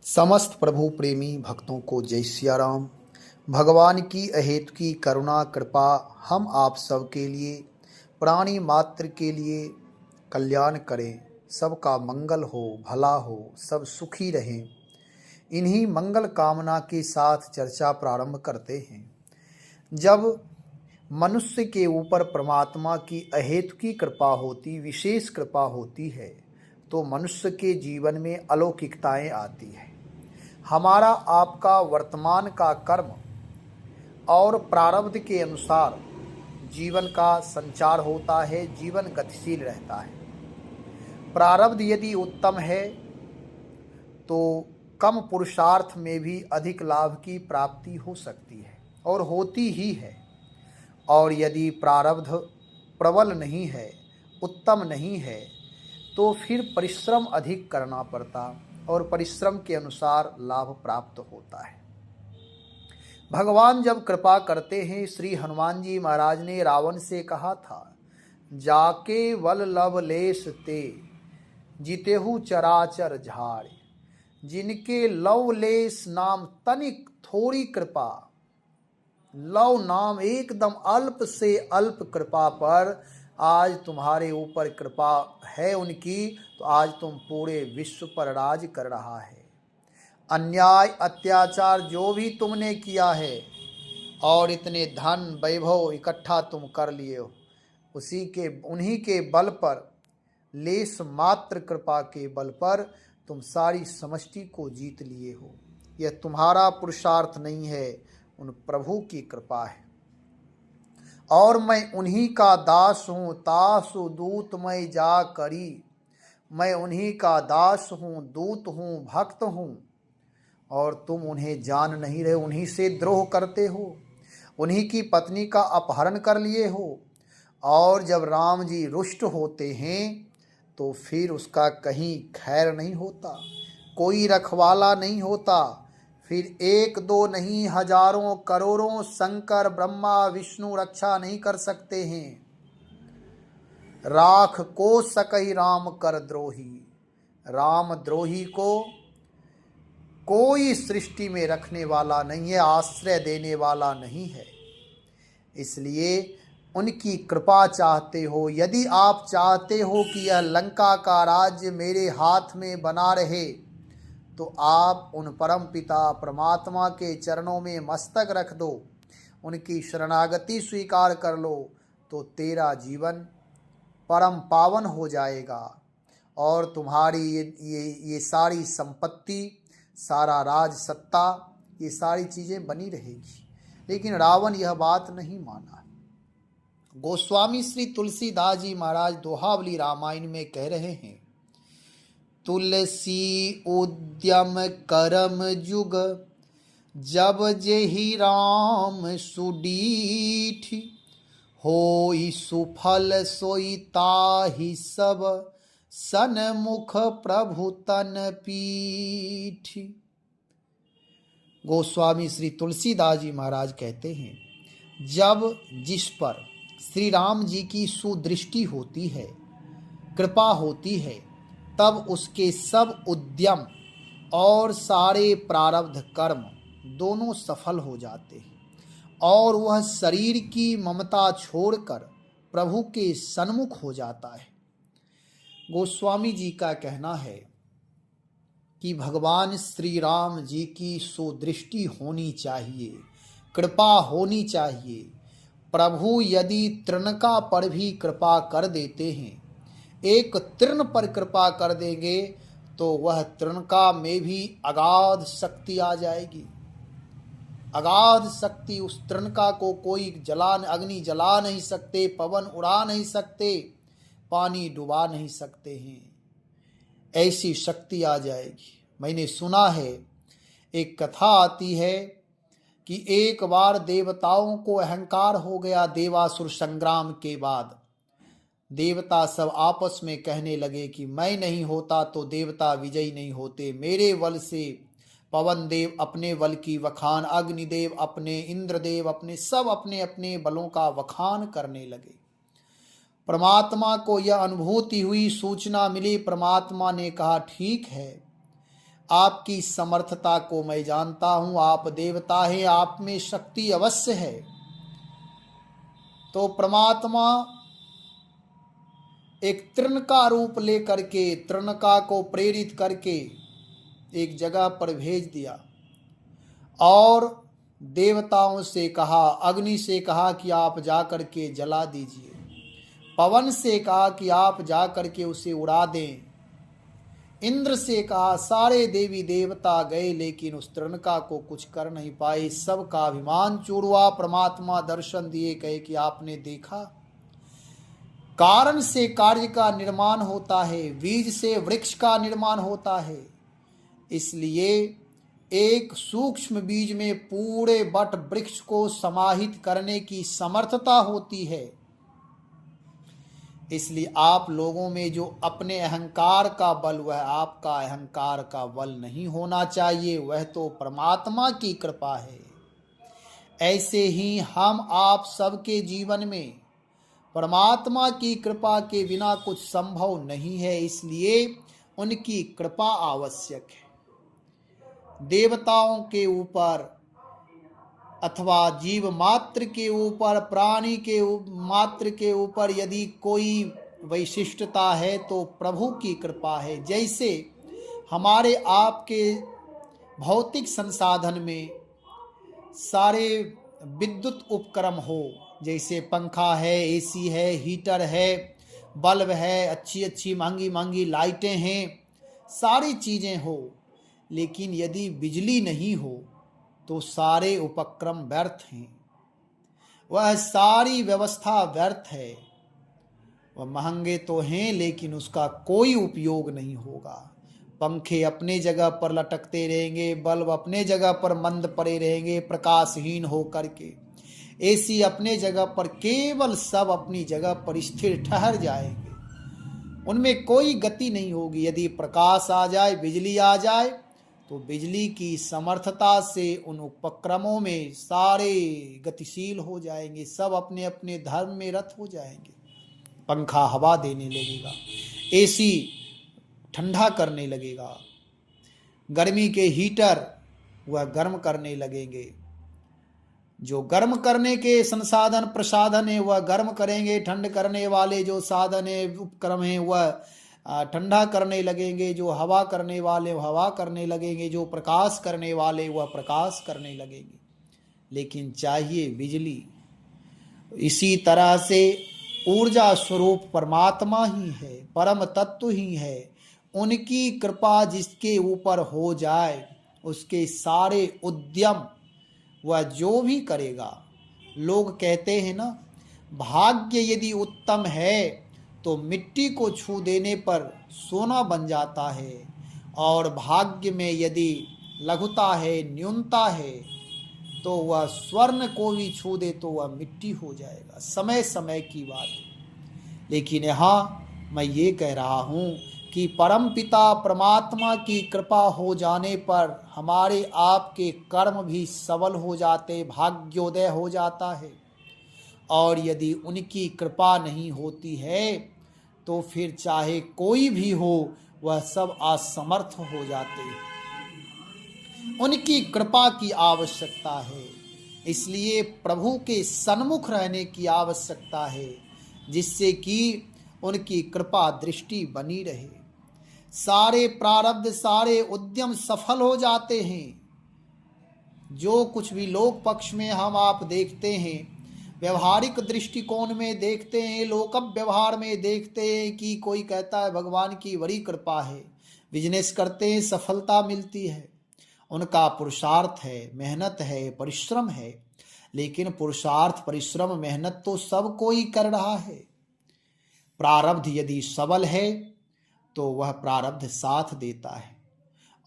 समस्त प्रभु प्रेमी भक्तों को जय सिया राम। भगवान की अहेतु की करुणा कृपा हम आप सब के लिए, प्राणी मात्र के लिए कल्याण करें। सबका मंगल हो, भला हो, सब सुखी रहें। इन्हीं मंगल कामना के साथ चर्चा प्रारंभ करते हैं। जब मनुष्य के ऊपर परमात्मा की अहेतु की कृपा होती, विशेष कृपा होती है, तो मनुष्य के जीवन में अलौकिकताएं आती है। हमारा आपका वर्तमान का कर्म और प्रारब्ध के अनुसार जीवन का संचार होता है, जीवन गतिशील रहता है। प्रारब्ध यदि उत्तम है तो कम पुरुषार्थ में भी अधिक लाभ की प्राप्ति हो सकती है और होती ही है। और यदि प्रारब्ध प्रबल नहीं है, उत्तम नहीं है, तो फिर परिश्रम अधिक करना पड़ता और परिश्रम के अनुसार लाभ प्राप्त होता है। भगवान जब कृपा करते हैं, श्री हनुमान जी महाराज ने रावण से कहा था, जाके वल लव लेस ते जितेहु चराचर झाड़। जिनके लव लेस नाम तनिक थोड़ी कृपा, लव नाम एकदम अल्प से अल्प कृपा पर आज तुम्हारे ऊपर कृपा है उनकी, तो आज तुम पूरे विश्व पर राज कर रहा है। अन्याय अत्याचार जो भी तुमने किया है और इतने धन वैभव इकट्ठा तुम कर लिए हो, उन्हीं के बल पर, लेस मात्र कृपा के बल पर तुम सारी समष्टि को जीत लिए हो। यह तुम्हारा पुरुषार्थ नहीं है, उन प्रभु की कृपा है। और मैं उन्हीं का दास हूँ, तासु दूत मैं जा करी। मैं उन्हीं का दास हूँ, दूत हूँ, भक्त हूँ, और तुम उन्हें जान नहीं रहे। उन्हीं से द्रोह करते हो, उन्हीं की पत्नी का अपहरण कर लिए हो। और जब राम जी रुष्ट होते हैं तो फिर उसका कहीं खैर नहीं होता, कोई रखवाला नहीं होता। फिर एक दो नहीं, हजारों करोड़ों शंकर ब्रह्मा विष्णु रक्षा नहीं कर सकते हैं। राख को सकई राम कर द्रोही। राम द्रोही को कोई सृष्टि में रखने वाला नहीं है, आश्रय देने वाला नहीं है। इसलिए उनकी कृपा चाहते हो। यदि आप चाहते हो कि यह लंका का राज्य मेरे हाथ में बना रहे, तो आप उन परम पिता परमात्मा के चरणों में मस्तक रख दो, उनकी शरणागति स्वीकार कर लो, तो तेरा जीवन परम पावन हो जाएगा और तुम्हारी ये सारी संपत्ति, सारा राज सत्ता, ये सारी चीज़ें बनी रहेगी। लेकिन रावण यह बात नहीं माना। गोस्वामी श्री तुलसीदास जी महाराज दोहावली रामायण में कह रहे हैं, तुलसी उद्यम करम जुग जब जेहि राम सुडीठ। होई सुफल सोई ताहि सब सन्मुख प्रभु तन पीठ। गोस्वामी श्री तुलसीदास जी महाराज कहते हैं, जब जिस पर श्री राम जी की सुदृष्टि होती है, कृपा होती है, तब उसके सब उद्यम और सारे प्रारब्ध कर्म दोनों सफल हो जाते हैं और वह शरीर की ममता छोड़कर प्रभु के सन्मुख हो जाता है। गोस्वामी जी का कहना है कि भगवान श्री राम जी की सुदृष्टि होनी चाहिए, कृपा होनी चाहिए। प्रभु यदि तृणका पर भी कृपा कर देते हैं, एक तृण पर कृपा कर देंगे, तो वह तृणका में भी अगाध शक्ति आ जाएगी। अगाध शक्ति, उस तृणका को कोई अग्नि जला नहीं सकते, पवन उड़ा नहीं सकते, पानी डुबा नहीं सकते हैं। ऐसी शक्ति आ जाएगी। मैंने सुना है, एक कथा आती है कि एक बार देवताओं को अहंकार हो गया। देवासुर संग्राम के बाद देवता सब आपस में कहने लगे कि मैं नहीं होता तो देवता विजयी नहीं होते। मेरे बल से पवन देव अपने बल की वखान, अग्निदेव अपने, इंद्रदेव अपने, सब अपने अपने बलों का वखान करने लगे। परमात्मा को यह अनुभूति हुई, सूचना मिली। परमात्मा ने कहा, ठीक है, आपकी समर्थता को मैं जानता हूँ, आप देवता हैं, आप में शक्ति अवश्य है। तो परमात्मा एक तृण का रूप लेकर के, तृणका को प्रेरित करके एक जगह पर भेज दिया और देवताओं से कहा, अग्नि से कहा कि आप जाकर के जला दीजिए, पवन से कहा कि आप जाकर के उसे उड़ा दें, इंद्र से कहा। सारे देवी देवता गए लेकिन उस तृणका को कुछ कर नहीं पाए। सबका अभिमान चूर हुआ। परमात्मा दर्शन दिए, कहे कि आपने देखा, कारण से कार्य का निर्माण होता है, बीज से वृक्ष का निर्माण होता है। इसलिए एक सूक्ष्म बीज में पूरे वट वृक्ष को समाहित करने की समर्थता होती है। इसलिए आप लोगों में जो अपने अहंकार का बल, वह आपका अहंकार का बल नहीं होना चाहिए, वह तो परमात्मा की कृपा है। ऐसे ही हम आप सबके जीवन में परमात्मा की कृपा के बिना कुछ संभव नहीं है, इसलिए उनकी कृपा आवश्यक है। देवताओं के ऊपर अथवा जीव मात्र के ऊपर, प्राणी के मात्र के ऊपर यदि कोई वैशिष्टता है तो प्रभु की कृपा है। जैसे हमारे आपके भौतिक संसाधन में सारे विद्युत उपकरण हो, जैसे पंखा है, एसी है, हीटर है, बल्ब है, अच्छी अच्छी महंगी महंगी लाइटें हैं, सारी चीज़ें हो, लेकिन यदि बिजली नहीं हो तो सारे उपक्रम व्यर्थ हैं। वह सारी व्यवस्था व्यर्थ है। वह महंगे तो हैं लेकिन उसका कोई उपयोग नहीं होगा। पंखे अपने जगह पर लटकते रहेंगे, बल्ब अपने जगह पर मंद पड़े रहेंगे प्रकाशहीन हो करके, एसी अपने जगह पर, केवल सब अपनी जगह पर स्थिर ठहर जाएंगे, उनमें कोई गति नहीं होगी। यदि प्रकाश आ जाए, बिजली आ जाए, तो बिजली की समर्थता से उन उपक्रमों में सारे गतिशील हो जाएंगे, सब अपने अपने धर्म में रत हो जाएंगे। पंखा हवा देने लगेगा, एसी ठंडा करने लगेगा, गर्मी के हीटर वह गर्म करने लगेंगे, जो गर्म करने के संसाधन प्रसाधन है वह गर्म करेंगे, ठंड करने वाले जो साधन है उपक्रम है वह ठंडा करने लगेंगे, जो हवा करने वाले हवा करने लगेंगे, जो प्रकाश करने वाले वह प्रकाश करने लगेंगे। लेकिन चाहिए बिजली। इसी तरह से ऊर्जा स्वरूप परमात्मा ही है, परम तत्व ही है। उनकी कृपा जिसके ऊपर हो जाए, उसके सारे उद्यम वह जो भी करेगा। लोग कहते हैं ना, भाग्य यदि उत्तम है तो मिट्टी को छू देने पर सोना बन जाता है, और भाग्य में यदि लघुता है, न्यूनता है, तो वह स्वर्ण को भी छू दे तो वह मिट्टी हो जाएगा। समय समय की बात है। लेकिन यहाँ मैं ये कह रहा हूँ कि परम पिता परमात्मा की कृपा हो जाने पर हमारे आपके कर्म भी सबल हो जाते, भाग्योदय हो जाता है। और यदि उनकी कृपा नहीं होती है तो फिर चाहे कोई भी हो, वह सब असमर्थ हो जाते। उनकी कृपा की आवश्यकता है, इसलिए प्रभु के सन्मुख रहने की आवश्यकता है, जिससे कि उनकी कृपा दृष्टि बनी रहे। सारे प्रारब्ध, सारे उद्यम सफल हो जाते हैं। जो कुछ भी लोक पक्ष में हम आप देखते हैं, व्यवहारिक दृष्टिकोण में देखते हैं, लोक व्यवहार में देखते हैं कि कोई कहता है भगवान की बड़ी कृपा है, बिजनेस करते हैं सफलता मिलती है, उनका पुरुषार्थ है, मेहनत है, परिश्रम है। लेकिन पुरुषार्थ, परिश्रम, मेहनत तो सब कोई कर रहा है। प्रारब्ध यदि सबल है तो वह प्रारब्ध साथ देता है,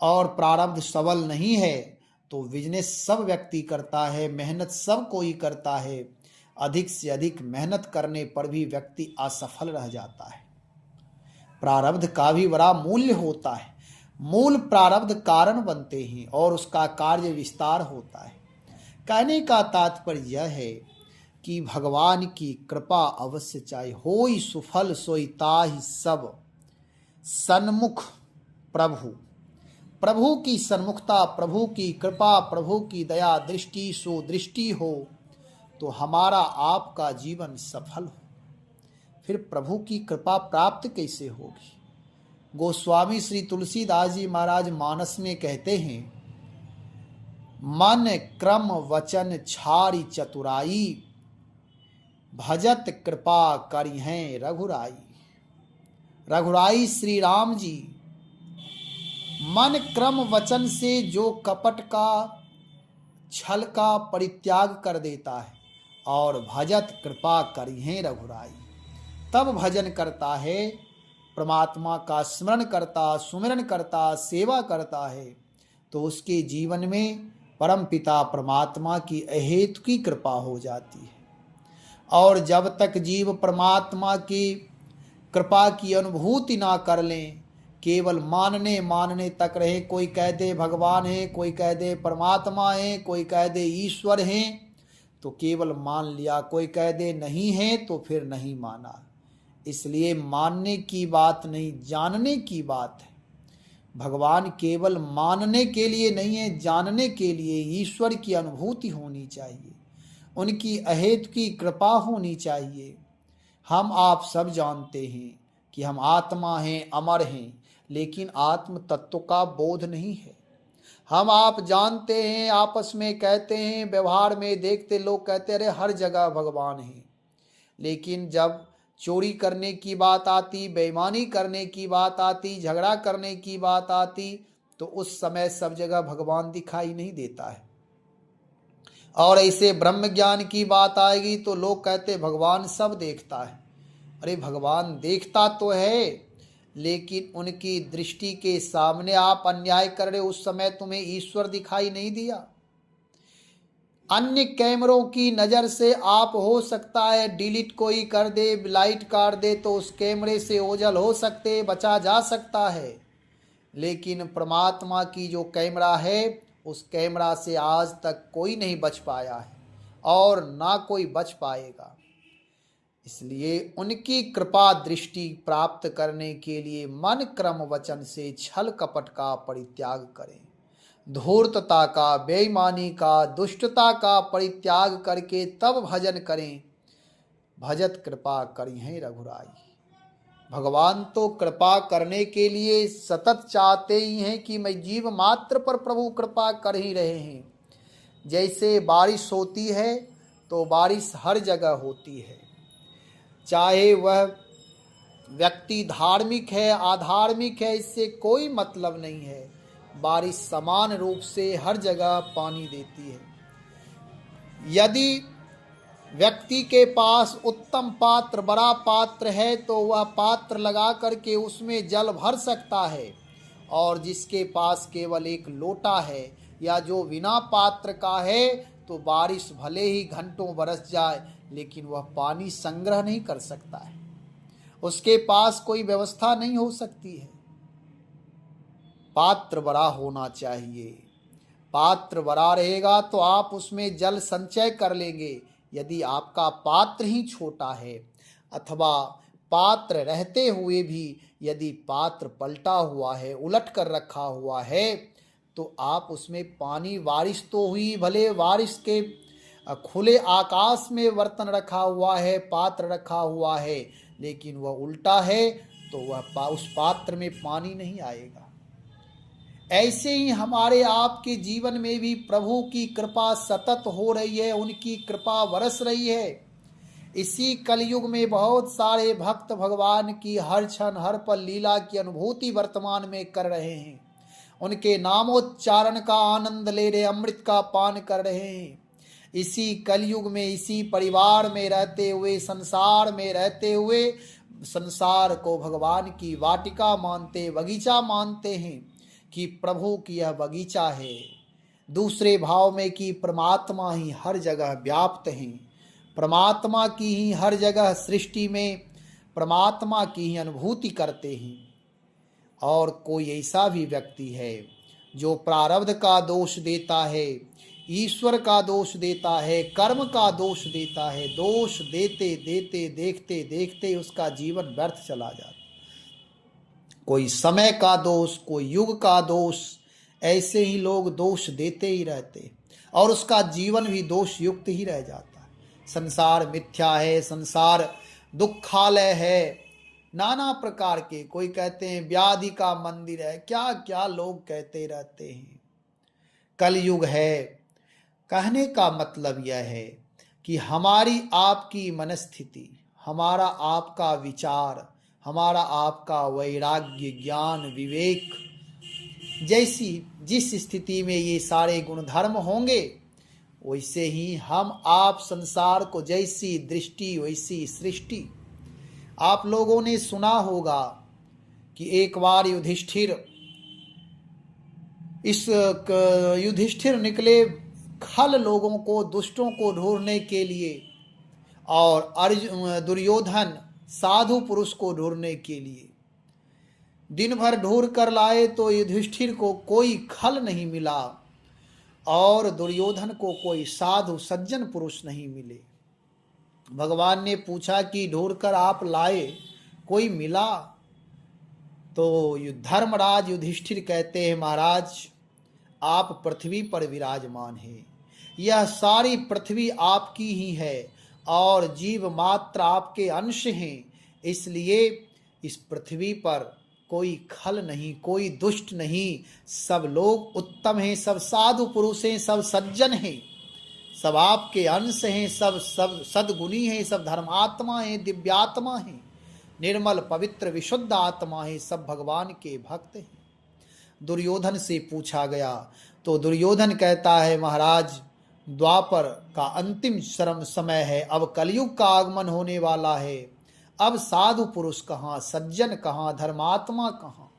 और प्रारब्ध सबल नहीं है तो बिजनेस सब व्यक्ति करता है, मेहनत सब कोई करता है। अधिक से अधिक मेहनत करने पर भी व्यक्ति असफल रह जाता है। प्रारब्ध का भी बड़ा मूल्य होता है। मूल प्रारब्ध कारण बनते हैं और उसका कार्य विस्तार होता है। कहने का तात्पर्य यह है कि भगवान की कृपा अवश्य चाहिए। होई सुफल सोई ताहि सब, सन्मुख प्रभु प्रभु की सन्मुखता, प्रभु की कृपा, प्रभु की दया दृष्टि सुदृष्टि हो तो हमारा आपका जीवन सफल हो। फिर प्रभु की कृपा प्राप्त कैसे होगी? गोस्वामी श्री तुलसीदास जी महाराज मानस में कहते हैं, मन क्रम वचन छारी चतुराई, भजत कृपा करी हैं रघुराई। रघुराई श्री राम जी मन क्रम वचन से जो कपट का छल का परित्याग कर देता है और भजत कृपा करी हैं रघुराई, तब भजन करता है, परमात्मा का स्मरण करता, सुमिरन करता, सेवा करता है, तो उसके जीवन में परम पिता परमात्मा की अहेतु की कृपा हो जाती है। और जब तक जीव परमात्मा की कृपा की अनुभूति ना कर लें, केवल मानने तक रहे, कोई कह दे भगवान है, कोई कह दे परमात्मा है, कोई कह दे ईश्वर है, तो केवल मान लिया, कोई कह दे नहीं है तो फिर नहीं माना। इसलिए मानने की बात नहीं, जानने की बात है। भगवान केवल मानने के लिए नहीं है, जानने के लिए ईश्वर की अनुभूति होनी चाहिए, उनकी अहेतु की कृपा होनी चाहिए। हम आप सब जानते हैं कि हम आत्मा हैं, अमर हैं, लेकिन आत्म तत्व का बोध नहीं है। हम आप जानते हैं, आपस में कहते हैं, व्यवहार में देखते लोग कहते अरे हर जगह भगवान है, लेकिन जब चोरी करने की बात आती, बेईमानी करने की बात आती, झगड़ा करने की बात आती, तो उस समय सब जगह भगवान दिखाई नहीं देता है। और ऐसे ब्रह्म ज्ञान की बात आएगी तो लोग कहते भगवान सब देखता है। अरे भगवान देखता तो है, लेकिन उनकी दृष्टि के सामने आप अन्याय कर रहे, उस समय तुम्हें ईश्वर दिखाई नहीं दिया। अन्य कैमरों की नज़र से आप हो सकता है डिलीट कोई कर दे, लाइट काट दे, तो उस कैमरे से ओझल हो सकते, बचा जा सकता है, लेकिन परमात्मा की जो कैमरा है, उस कैमरा से आज तक कोई नहीं बच पाया है और ना कोई बच पाएगा। इसलिए उनकी कृपा दृष्टि प्राप्त करने के लिए मन क्रम वचन से छल कपट का परित्याग करें, धूर्तता का, बेईमानी का, दुष्टता का परित्याग करके तब भजन करें। भजत कृपा करी हैं रघुराई। भगवान तो कृपा करने के लिए सतत चाहते ही हैं कि मैं जीव मात्र पर प्रभु कृपा कर ही रहे हैं। जैसे बारिश होती है तो बारिश हर जगह होती है, चाहे वह व्यक्ति धार्मिक है आधार्मिक है, इससे कोई मतलब नहीं है। बारिश समान रूप से हर जगह पानी देती है। यदि व्यक्ति के पास उत्तम पात्र, बड़ा पात्र है, तो वह पात्र लगा करके उसमें जल भर सकता है, और जिसके पास केवल एक लोटा है या जो बिना पात्र का है, तो बारिश भले ही घंटों बरस जाए लेकिन वह पानी संग्रह नहीं कर सकता है, उसके पास कोई व्यवस्था नहीं हो सकती है। पात्र बड़ा होना चाहिए। पात्र बड़ा रहेगा तो आप उसमें जल संचय कर लेंगे। यदि आपका पात्र ही छोटा है, अथवा पात्र रहते हुए भी यदि पात्र पलटा हुआ है, उलट कर रखा हुआ है, तो आप उसमें पानी, बारिश तो हुई, भले बारिश के खुले आकाश में बर्तन रखा हुआ है, पात्र रखा हुआ है, लेकिन वह उल्टा है तो वह उस पात्र में पानी नहीं आएगा। ऐसे ही हमारे आपके जीवन में भी प्रभु की कृपा सतत हो रही है, उनकी कृपा बरस रही है। इसी कलयुग में बहुत सारे भक्त भगवान की हर क्षण हर पल लीला की अनुभूति वर्तमान में कर रहे हैं, उनके नामोच्चारण का आनंद ले रहे, अमृत का पान कर रहे हैं। इसी कलयुग में, इसी परिवार में रहते हुए, संसार में रहते हुए, संसार को भगवान की वाटिका मानते, बगीचा मानते हैं कि प्रभु की यह बगीचा है। दूसरे भाव में कि परमात्मा ही हर जगह व्याप्त हैं, परमात्मा की ही हर जगह सृष्टि में परमात्मा की ही अनुभूति करते हैं। और कोई ऐसा भी व्यक्ति है जो प्रारब्ध का दोष देता है, ईश्वर का दोष देता है, कर्म का दोष देता है, दोष देते देते देखते देखते उसका जीवन व्यर्थ चला जाता। कोई समय का दोष, कोई युग का दोष, ऐसे ही लोग दोष देते ही रहते और उसका जीवन भी दोष युक्त ही रह जाता है। संसार मिथ्या है, संसार दुखालय है, नाना प्रकार के, कोई कहते हैं व्याधि का मंदिर है, क्या क्या लोग कहते रहते हैं। कलयुग है। कहने का मतलब यह है कि हमारी आपकी मनस्थिति, हमारा आपका विचार, हमारा आपका वैराग्य, ज्ञान, विवेक जैसी जिस स्थिति में ये सारे गुण धर्म होंगे, वैसे ही हम आप संसार को, जैसी दृष्टि वैसी सृष्टि। आप लोगों ने सुना होगा कि एक बार युधिष्ठिर निकले खल लोगों को, दुष्टों को ढूंढने के लिए, और दुर्योधन साधु पुरुष को ढूंढने के लिए। दिन भर ढूंढ कर लाए तो युधिष्ठिर को कोई खल नहीं मिला और दुर्योधन को कोई साधु सज्जन पुरुष नहीं मिले। भगवान ने पूछा कि ढूंढ कर आप लाए, कोई मिला? तो धर्मराज युधिष्ठिर कहते हैं, महाराज आप पृथ्वी पर विराजमान हैं, यह सारी पृथ्वी आपकी ही है और जीव मात्र आपके अंश हैं, इसलिए इस पृथ्वी पर कोई खल नहीं, कोई दुष्ट नहीं, सब लोग उत्तम हैं, सब साधु पुरुष हैं, सब सज्जन हैं, सब आपके अंश हैं, सब सद्गुणी हैं, सब धर्मात्मा हैं, दिव्यात्मा हैं, निर्मल पवित्र विशुद्ध आत्मा हैं, सब भगवान के भक्त हैं। दुर्योधन से पूछा गया तो दुर्योधन कहता है, महाराज द्वापर का अंतिम समय है, अब कलयुग का आगमन होने वाला है, अब साधु पुरुष कहाँ, सज्जन कहाँ, धर्मात्मा कहाँ,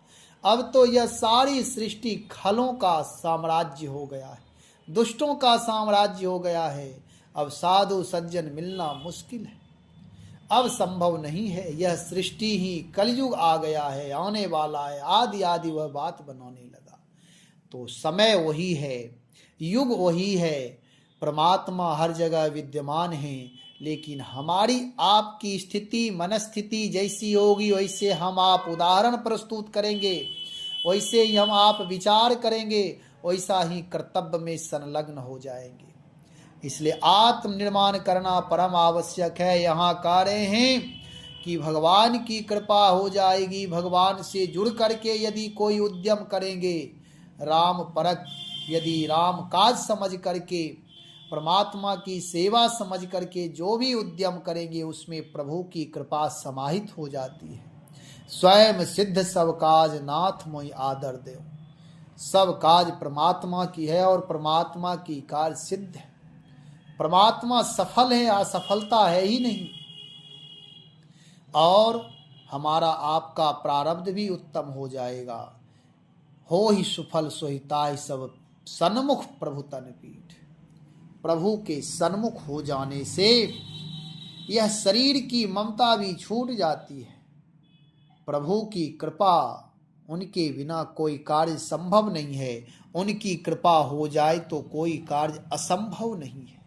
अब तो यह सारी सृष्टि खलों का साम्राज्य हो गया है, दुष्टों का साम्राज्य हो गया है, अब साधु सज्जन मिलना मुश्किल है, अब संभव नहीं है, यह सृष्टि ही कलयुग आ गया है, आने वाला है, आदि आदि वह बात बनाने लगा। तो समय वही है, युग वही है, परमात्मा हर जगह विद्यमान है, लेकिन हमारी आपकी स्थिति, मनस्थिति जैसी होगी वैसे हम आप उदाहरण प्रस्तुत करेंगे, वैसे ही हम आप विचार करेंगे, वैसा ही कर्तव्य में संलग्न हो जाएंगे। इसलिए आत्मनिर्माण करना परम आवश्यक है। यहाँ कह रहे हैं कि भगवान की कृपा हो जाएगी, भगवान से जुड़ करके यदि कोई उद्यम करेंगे, राम परक यदि राम काज समझ करके, परमात्मा की सेवा समझ करके जो भी उद्यम करेंगे, उसमें प्रभु की कृपा समाहित हो जाती है। स्वयं सिद्ध सब काज नाथ मोहि आदर देव। सब काज परमात्मा की है और परमात्मा की कार्य सिद्ध है। परमात्मा सफल है, असफलता है ही नहीं। और हमारा आपका प्रारब्ध भी उत्तम हो जाएगा। हो ही सुफल सोहिताय सब सन्मुख प्रभु तन पीठ। प्रभु के सन्मुख हो जाने से यह शरीर की ममता भी छूट जाती है। प्रभु की कृपा, उनके बिना कोई कार्य संभव नहीं है। उनकी कृपा हो जाए तो कोई कार्य असंभव नहीं है।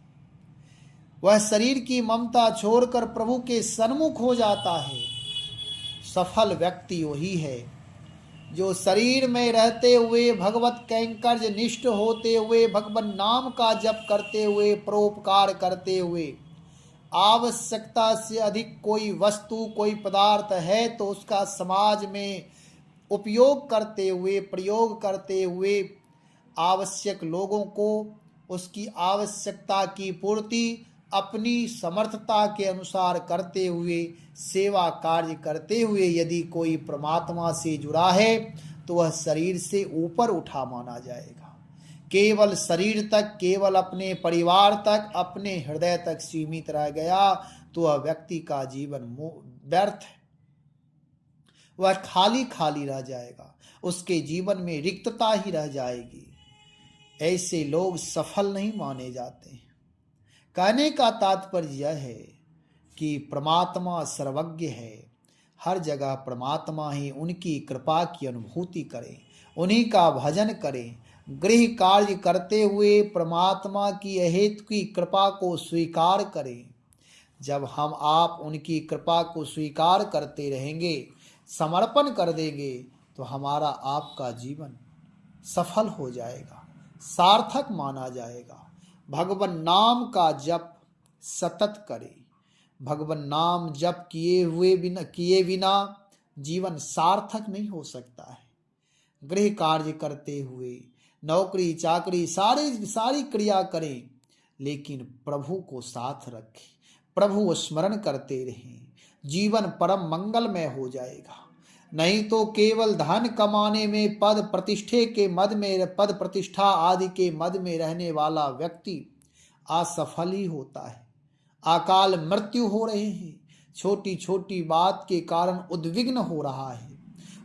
वह शरीर की ममता छोड़कर प्रभु के सन्मुख हो जाता है। सफल व्यक्ति वही है जो शरीर में रहते हुए भगवत कैंकर्य निष्ठ होते हुए, भगवान नाम का जप करते हुए, परोपकार करते हुए, आवश्यकता से अधिक कोई वस्तु, कोई पदार्थ है तो उसका समाज में उपयोग करते हुए, प्रयोग करते हुए, आवश्यक लोगों को उसकी आवश्यकता की पूर्ति अपनी समर्थता के अनुसार करते हुए, सेवा कार्य करते हुए यदि कोई परमात्मा से जुड़ा है तो वह शरीर से ऊपर उठा माना जाएगा। केवल शरीर तक, केवल अपने परिवार तक, अपने हृदय तक सीमित रह गया तो वह व्यक्ति का जीवन व्यर्थ है। वह खाली खाली रह जाएगा, उसके जीवन में रिक्तता ही रह जाएगी। ऐसे लोग सफल नहीं माने जाते हैं। कहने का तात्पर्य यह है कि परमात्मा सर्वज्ञ है, हर जगह परमात्मा ही, उनकी कृपा की अनुभूति करें, उन्हीं का भजन करें, गृह कार्य करते हुए परमात्मा की अहेतु की कृपा को स्वीकार करें। जब हम आप उनकी कृपा को स्वीकार करते रहेंगे, समर्पण कर देंगे तो हमारा आपका जीवन सफल हो जाएगा, सार्थक माना जाएगा। भगवान नाम का जप सतत करे। भगवान नाम जप किए बिना जीवन सार्थक नहीं हो सकता है। गृह कार्य करते हुए, नौकरी चाकरी सारी क्रिया करें, लेकिन प्रभु को साथ रखें, प्रभु स्मरण करते रहें, जीवन परम मंगलमय हो जाएगा। नहीं तो केवल धन कमाने में, पद प्रतिष्ठा आदि के मद में रहने वाला व्यक्ति असफल ही होता है। अकाल मृत्यु हो रहे हैं, छोटी छोटी बात के कारण उद्विग्न हो रहा है,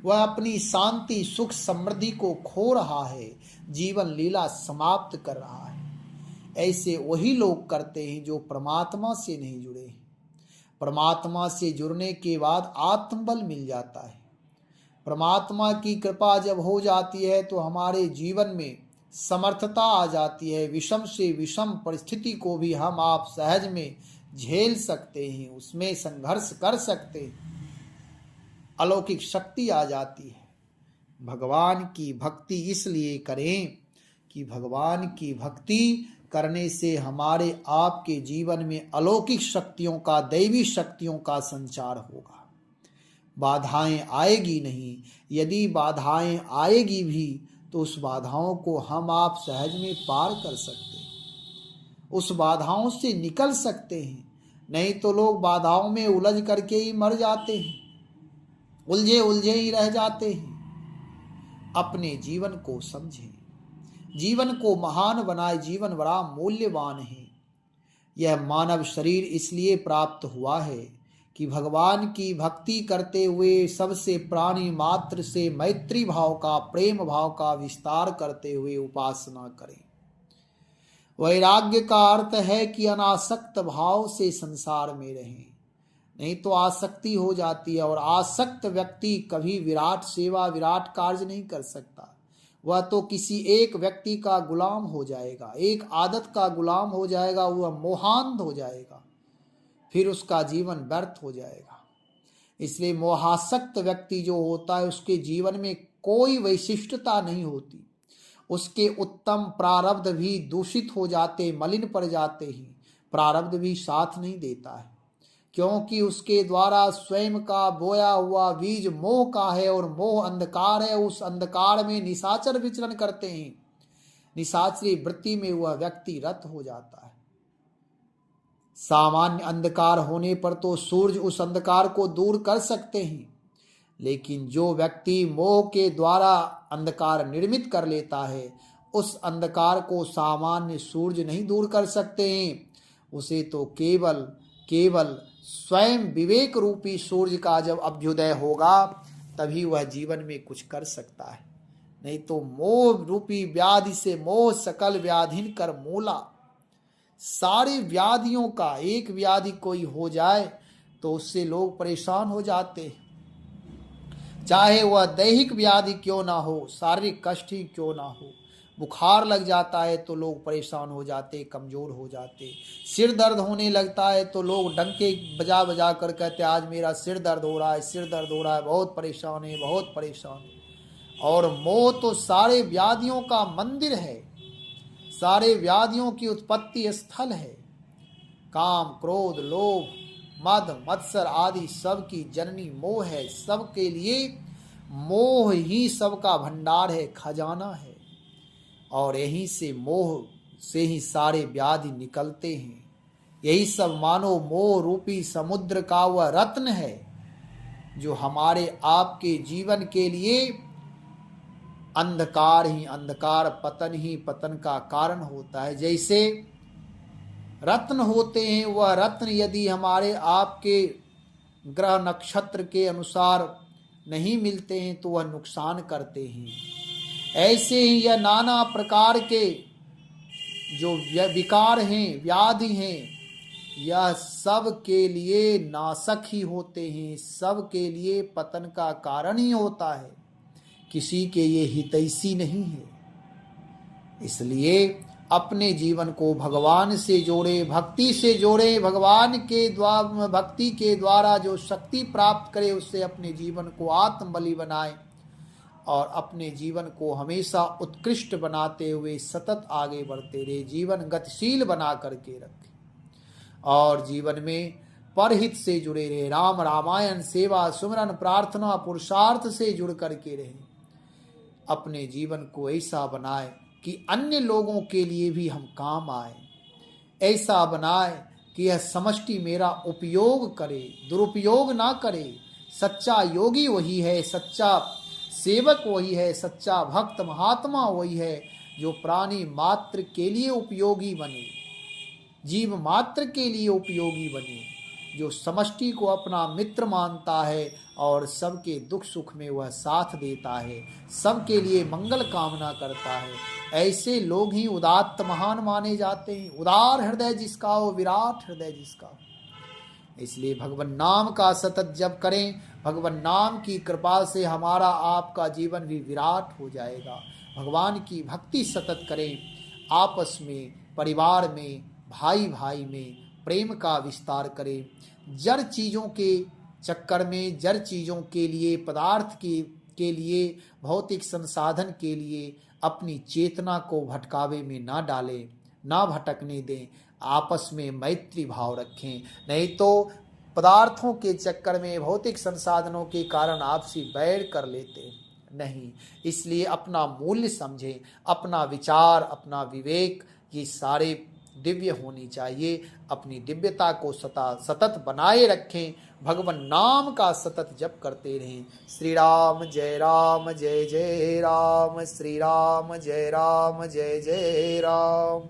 वह अपनी शांति सुख समृद्धि को खो रहा है, जीवन लीला समाप्त कर रहा है। ऐसे वही लोग करते हैं जो परमात्मा से नहीं जुड़े हैं। परमात्मा से जुड़ने के बाद आत्मबल मिल जाता है। परमात्मा की कृपा जब हो जाती है तो हमारे जीवन में समर्थता आ जाती है। विषम से विषम परिस्थिति को भी हम आप सहज में झेल सकते हैं, उसमें संघर्ष कर सकते हैं, अलौकिक शक्ति आ जाती है। भगवान की भक्ति इसलिए करें कि भगवान की भक्ति करने से हमारे आपके जीवन में अलौकिक शक्तियों का, दैवी शक्तियों का संचार होगा। बाधाएं आएगी नहीं, यदि बाधाएं आएगी भी तो उस बाधाओं को हम आप सहज में पार कर सकते हैं, उस बाधाओं से निकल सकते हैं। नहीं तो लोग बाधाओं में उलझ करके ही मर जाते हैं, उलझे ही रह जाते हैं। अपने जीवन को समझें, जीवन को महान बनाए। जीवन बड़ा मूल्यवान है। यह मानव शरीर इसलिए प्राप्त हुआ है कि भगवान की भक्ति करते हुए सबसे प्राणी मात्र से मैत्री भाव का, प्रेम भाव का विस्तार करते हुए उपासना करें। वैराग्य का अर्थ है कि अनासक्त भाव से संसार में रहें, नहीं तो आसक्ति हो जाती है। और आसक्त व्यक्ति कभी विराट सेवा, विराट कार्य नहीं कर सकता। वह तो किसी एक व्यक्ति का गुलाम हो जाएगा, एक आदत का गुलाम हो जाएगा, वह मोहांध हो जाएगा, फिर उसका जीवन व्यर्थ हो जाएगा। इसलिए मोहासक्त व्यक्ति जो होता है उसके जीवन में कोई वैशिष्टता नहीं होती। उसके उत्तम प्रारब्ध भी दूषित हो जाते, मलिन पड़ जाते हैं, प्रारब्ध भी साथ नहीं देता है, क्योंकि उसके द्वारा स्वयं का बोया हुआ बीज मोह का है, और मोह अंधकार है। उस अंधकार में निशाचर विचरण करते हैं, निशाचरी वृत्ति में वह व्यक्ति रत हो जाता है। सामान्य अंधकार होने पर तो सूर्य उस अंधकार को दूर कर सकते हैं, लेकिन जो व्यक्ति मोह के द्वारा अंधकार निर्मित कर लेता है, उस अंधकार को सामान्य सूर्य नहीं दूर कर सकते हैं। उसे तो केवल स्वयं विवेक रूपी सूर्य का जब अभ्युदय होगा तभी वह जीवन में कुछ कर सकता है। नहीं तो मोह रूपी व्याधि से मोह सकल व्याधिन कर मूला। सारी व्याधियों का एक व्याधि कोई हो जाए तो उससे लोग परेशान हो जाते हैं, चाहे वह दैहिक व्याधि क्यों ना हो, शारीरिक कष्ट ही क्यों ना हो। बुखार लग जाता है तो लोग परेशान हो जाते, कमजोर हो जाते। सिर दर्द होने लगता है तो लोग डंके बजा बजा कर कहते आज मेरा सिर दर्द हो रहा है, सिर दर्द हो रहा है, बहुत परेशान है, बहुत परेशान है। और मोह तो सारे व्याधियों का मंदिर है, सारे व्याधियों की उत्पत्ति स्थल है। काम, क्रोध, लोभ, मद, मत्सर आदि सब की जननी मोह है। सबके लिए मोह ही सबका भंडार है, खजाना है। और यहीं से मोह से ही सारे व्याधि निकलते हैं। यही सब मानो मोह रूपी समुद्र का वह रत्न है जो हमारे आपके जीवन के लिए अंधकार ही अंधकार, पतन ही पतन का कारण होता है। जैसे रत्न होते हैं, वह रत्न यदि हमारे आपके ग्रह नक्षत्र के अनुसार नहीं मिलते हैं तो वह नुकसान करते हैं। ऐसे ही यह नाना प्रकार के जो विकार हैं, व्याधि हैं, यह सब के लिए नाशक ही होते हैं, सब के लिए पतन का कारण ही होता है, किसी के ये हितैषी नहीं है। इसलिए अपने जीवन को भगवान से जोड़े, भक्ति से जोड़े। भगवान के द्वारा, भक्ति के द्वारा जो शक्ति प्राप्त करे उससे अपने जीवन को आत्मबली बनाए और अपने जीवन को हमेशा उत्कृष्ट बनाते हुए सतत आगे बढ़ते रहे, जीवन गतिशील बना करके रखें और जीवन में परहित से जुड़े रहे, राम रामायण सेवा सुमरन प्रार्थना पुरुषार्थ से जुड़ करके रहे। अपने जीवन को ऐसा बनाए कि अन्य लोगों के लिए भी हम काम आए, ऐसा बनाए कि यह समष्टि मेरा उपयोग करे, दुरुपयोग ना करे। सच्चा योगी वही है, सच्चा सेवक वही है, सच्चा भक्त महात्मा वही है जो प्राणी मात्र के लिए उपयोगी बने, जीव मात्र के लिए उपयोगी बने, जो समष्टि को अपना मित्र मानता है और सबके दुख सुख में वह साथ देता है, सबके लिए मंगल कामना करता है। ऐसे लोग ही उदात्त महान माने जाते हैं। उदार हृदय जिसका हो, विराट हृदय जिसका हो। इसलिए भगवान नाम का सतत जप करें। भगवान नाम की कृपा से हमारा आपका जीवन भी विराट हो जाएगा। भगवान की भक्ति सतत करें। आपस में, परिवार में, भाई भाई में प्रेम का विस्तार करें। जड़ चीज़ों के चक्कर में, जड़ चीज़ों के लिए, पदार्थ के लिए, भौतिक संसाधन के लिए अपनी चेतना को भटकावे में ना डालें, ना भटकने दें। आपस में मैत्री भाव रखें, नहीं तो पदार्थों के चक्कर में, भौतिक संसाधनों के कारण आपसी बैर कर लेते नहीं। इसलिए अपना मूल्य समझें, अपना विचार, अपना विवेक, ये सारे दिव्य होनी चाहिए। अपनी दिव्यता को सतत बनाए रखें। भगवान नाम का सतत जप करते रहें। श्री राम जय राम, जय जय राम, श्री राम जय राम, जय जय राम।